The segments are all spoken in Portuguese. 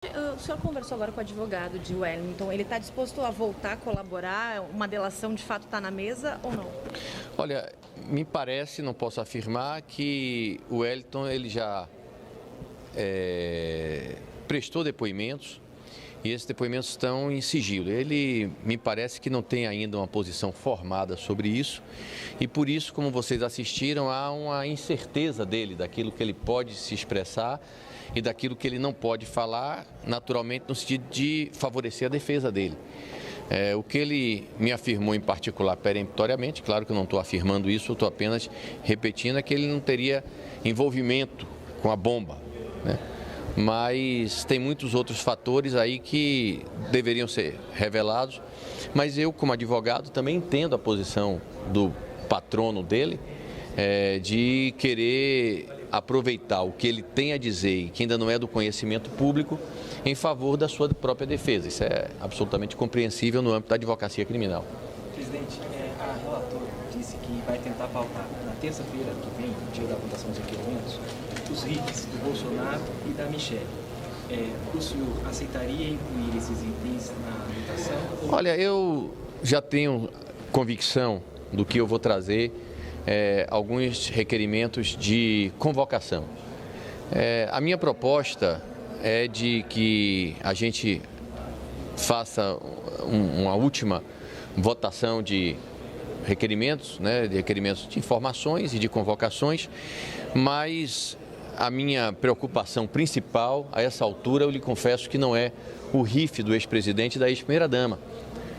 O senhor conversou agora com o advogado de Wellington, ele está disposto a voltar a colaborar? Uma delação de fato está na mesa ou não? Olha, me parece, não posso afirmar, que o Wellington ele já prestou depoimentos e esses depoimentos estão em sigilo. Ele me parece que não tem ainda uma posição formada sobre isso e por isso, como vocês assistiram, há uma incerteza dele, daquilo que ele pode se expressar e daquilo que ele não pode falar, naturalmente no sentido de favorecer a defesa dele. O que ele me afirmou em particular peremptoriamente, claro que eu não estou afirmando isso, eu estou apenas repetindo, é que ele não teria envolvimento com a bomba, né? Mas tem muitos outros fatores aí que deveriam ser revelados, mas eu, como advogado, também entendo a posição do patrono dele, de querer aproveitar o que ele tem a dizer e que ainda não é do conhecimento público em favor da sua própria defesa. Isso é absolutamente compreensível no âmbito da advocacia criminal. Presidente, a relatora disse que vai tentar pautar na terça-feira que vem, dia da votação dos requerimentos, os RICs do Bolsonaro e da Michelle. O senhor aceitaria incluir esses itens na votação? Olha, eu já tenho convicção do que eu vou trazer, alguns requerimentos de convocação. A minha proposta é de que a gente faça uma última votação de requerimentos, né, de requerimentos de informações e de convocações, mas a minha preocupação principal, a essa altura, eu lhe confesso que não é o RIF do ex-presidente e da ex-primeira-dama.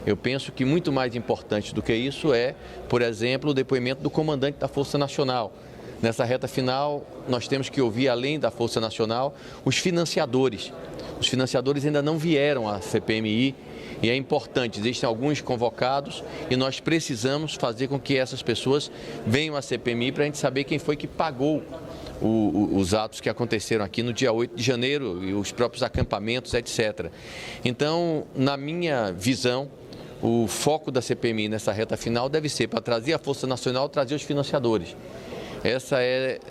Eu penso que muito mais importante do que isso é, por exemplo, o depoimento do comandante da Força Nacional. Nessa reta final, nós temos que ouvir, além da Força Nacional, os financiadores. Os financiadores ainda não vieram à CPMI e é importante, existem alguns convocados e nós precisamos fazer com que essas pessoas venham à CPMI para a gente saber quem foi que pagou os atos que aconteceram aqui no dia 8 de janeiro e os próprios acampamentos, etc. Então, na minha visão, o foco da CPMI nessa reta final deve ser para trazer a Força Nacional, trazer os financiadores.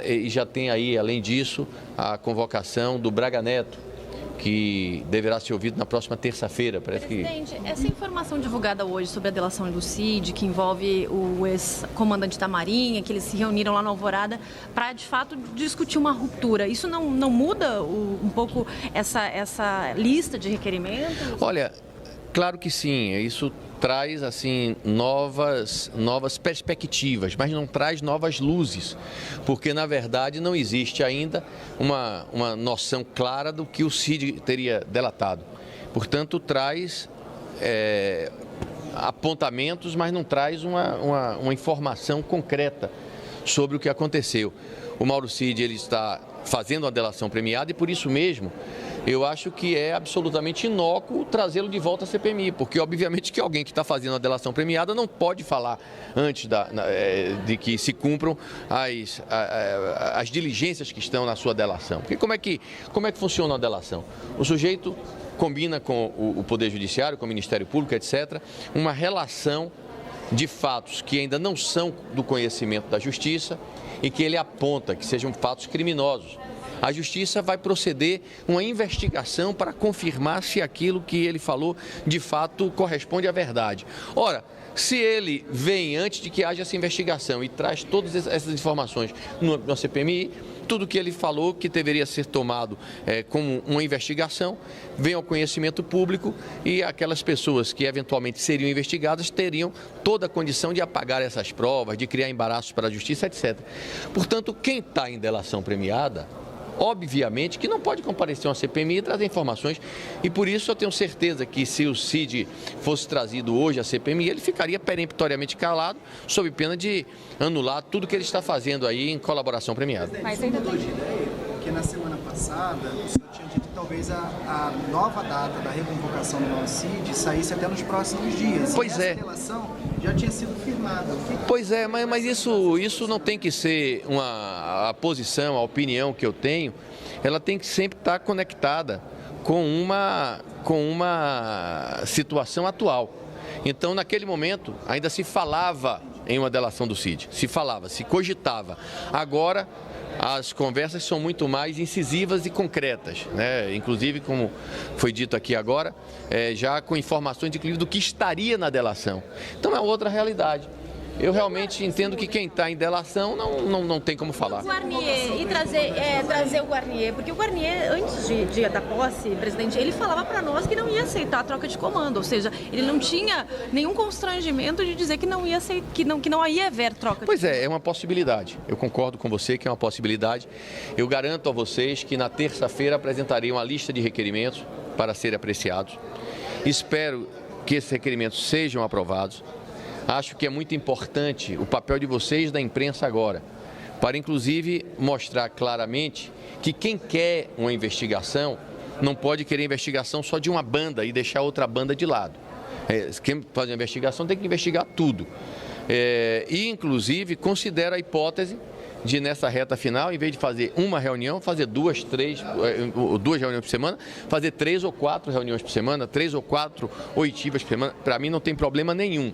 E já tem aí, além disso, a convocação do Braga Neto, que deverá ser ouvido na próxima terça-feira. Presidente, essa informação divulgada hoje sobre a delação do Cid, que envolve o ex-comandante da Marinha, que eles se reuniram lá na Alvorada para, de fato, discutir uma ruptura, isso não muda um pouco essa lista de requerimentos? Olha, claro que sim, isso traz assim novas perspectivas, mas não traz novas luzes, porque na verdade não existe ainda uma noção clara do que o Cid teria delatado. Portanto, traz apontamentos, mas não traz uma informação concreta sobre o que aconteceu. O Mauro Cid ele está fazendo uma delação premiada e por isso mesmo eu acho que é absolutamente inócuo trazê-lo de volta à CPMI, porque obviamente que alguém que está fazendo a delação premiada não pode falar antes de que se cumpram as diligências que estão na sua delação. Porque como é que funciona a delação? O sujeito combina com o Poder Judiciário, com o Ministério Público, etc., uma relação de fatos que ainda não são do conhecimento da Justiça e que ele aponta que sejam fatos criminosos. A Justiça vai proceder uma investigação para confirmar se aquilo que ele falou de fato corresponde à verdade. Ora, se ele vem antes de que haja essa investigação e traz todas essas informações na CPMI, tudo que ele falou que deveria ser tomado como uma investigação, vem ao conhecimento público e aquelas pessoas que eventualmente seriam investigadas teriam toda a condição de apagar essas provas, de criar embaraços para a Justiça, etc. Portanto, quem está em delação premiada, obviamente que não pode comparecer a uma CPMI e trazer informações e por isso eu tenho certeza que se o Cid fosse trazido hoje à CPMI, ele ficaria peremptoriamente calado sob pena de anular tudo que ele está fazendo aí em colaboração premiada. Mas ainda mudou de ideia, porque na semana passada o senhor tinha dito que talvez a nova data da reconvocação do Cid saísse até nos próximos dias. Pois e é. Essa relação já tinha sido firmada. Pois é, mas isso não tem que ser a posição, a opinião que eu tenho, ela tem que sempre estar conectada com uma situação atual. Então, naquele momento, ainda se falava em uma delação do Cid, se cogitava. Agora, as conversas são muito mais incisivas e concretas, né? Inclusive, como foi dito aqui agora, já com informações, inclusive, do que estaria na delação. Então é outra realidade. Eu realmente entendo que quem está em delação não tem como falar. O Guarnier, e trazer o Guarnier, porque o Guarnier, antes da posse, presidente, ele falava para nós que não ia aceitar a troca de comando, ou seja, ele não tinha nenhum constrangimento de dizer que não ia haver troca de comando. Pois é uma possibilidade. Eu concordo com você que é uma possibilidade. Eu garanto a vocês que na terça-feira apresentarei uma lista de requerimentos para serem apreciados. Espero que esses requerimentos sejam aprovados. Acho que é muito importante o papel de vocês da imprensa agora, para inclusive mostrar claramente que quem quer uma investigação não pode querer investigação só de uma banda e deixar outra banda de lado. Quem faz uma investigação tem que investigar tudo. E inclusive considera a hipótese de nessa reta final, em vez de fazer uma reunião, fazer duas reuniões por semana, fazer 3 ou 4 reuniões por semana, 3 ou 4 oitivas por semana. Para mim não tem problema nenhum.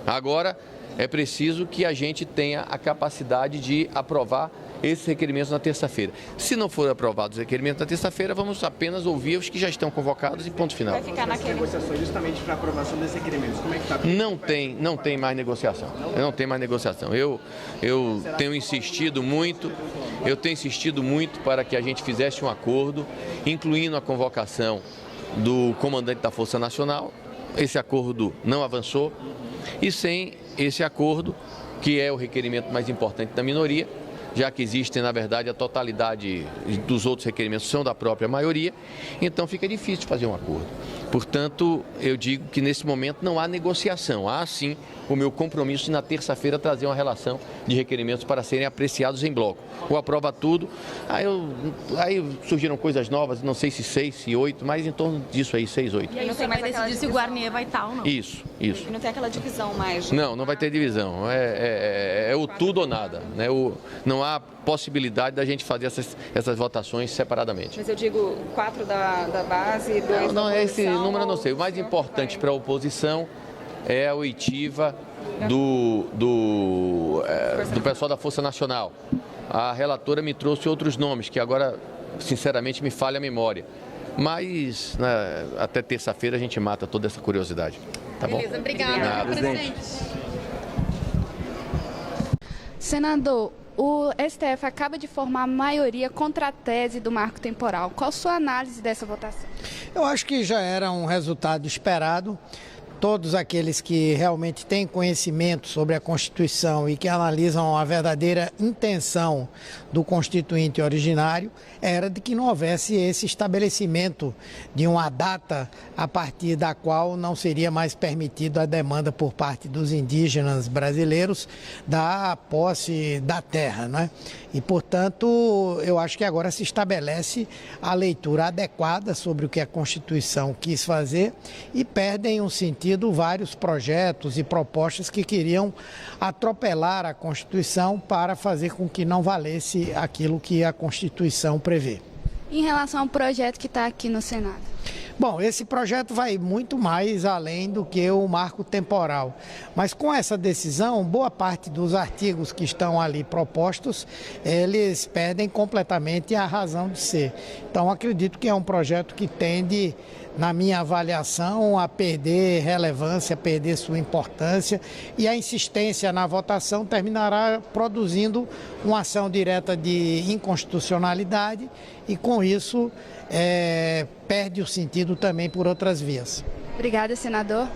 Agora, é preciso que a gente tenha a capacidade de aprovar esses requerimentos na terça-feira. Se não forem aprovados os requerimentos na terça-feira, vamos apenas ouvir os que já estão convocados e ponto final. Vai ficar naquele... negociações justamente para aprovação desses requerimentos. Como é que está? Não tem mais negociação. Não tem mais negociação. Eu tenho insistido muito, para que a gente fizesse um acordo, incluindo a convocação do comandante da Força Nacional. Esse acordo não avançou. E sem esse acordo, que é o requerimento mais importante da minoria, já que existem, na verdade, a totalidade dos outros requerimentos são da própria maioria, então fica difícil fazer um acordo. Portanto, eu digo que nesse momento não há negociação, há sim o meu compromisso de na terça-feira trazer uma relação de requerimentos para serem apreciados em bloco. Ou aprova tudo, aí surgiram coisas novas, não sei se 6, se 8, mas em torno disso aí, 6, 8. E aí você vai decidir se o Guarnier vai estar ou não? Isso. E não tem aquela divisão mais? Não vai ter divisão, é o tudo ou nada, né? Não há possibilidade da gente fazer essas votações separadamente. Mas eu digo 4 da base e 2 da oposição. Esse número eu não sei. O mais importante para a oposição é a oitiva do pessoal da Força Nacional. A relatora me trouxe outros nomes, que agora, sinceramente, me falha a memória. Mas, né, até terça-feira a gente mata toda essa curiosidade. Tá bom? Beleza, obrigada, presidente. Senador, o STF acaba de formar maioria contra a tese do marco temporal. Qual a sua análise dessa votação? Eu acho que já era um resultado esperado. Todos aqueles que realmente têm conhecimento sobre a Constituição e que analisam a verdadeira intenção do Constituinte originário era de que não houvesse esse estabelecimento de uma data a partir da qual não seria mais permitido a demanda por parte dos indígenas brasileiros da posse da terra, né? E, portanto, eu acho que agora se estabelece a leitura adequada sobre o que a Constituição quis fazer e perdem um sentido vários projetos e propostas que queriam atropelar a Constituição para fazer com que não valesse aquilo que a Constituição prevê. Em relação ao projeto que está aqui no Senado? Bom, esse projeto vai muito mais além do que o marco temporal. Mas com essa decisão, boa parte dos artigos que estão ali propostos, eles perdem completamente a razão de ser. Então, acredito que é um projeto que tende, na minha avaliação, a perder relevância, a perder sua importância, e a insistência na votação terminará produzindo uma ação direta de inconstitucionalidade e, com isso, perde o sentido também por outras vias. Obrigada, senador.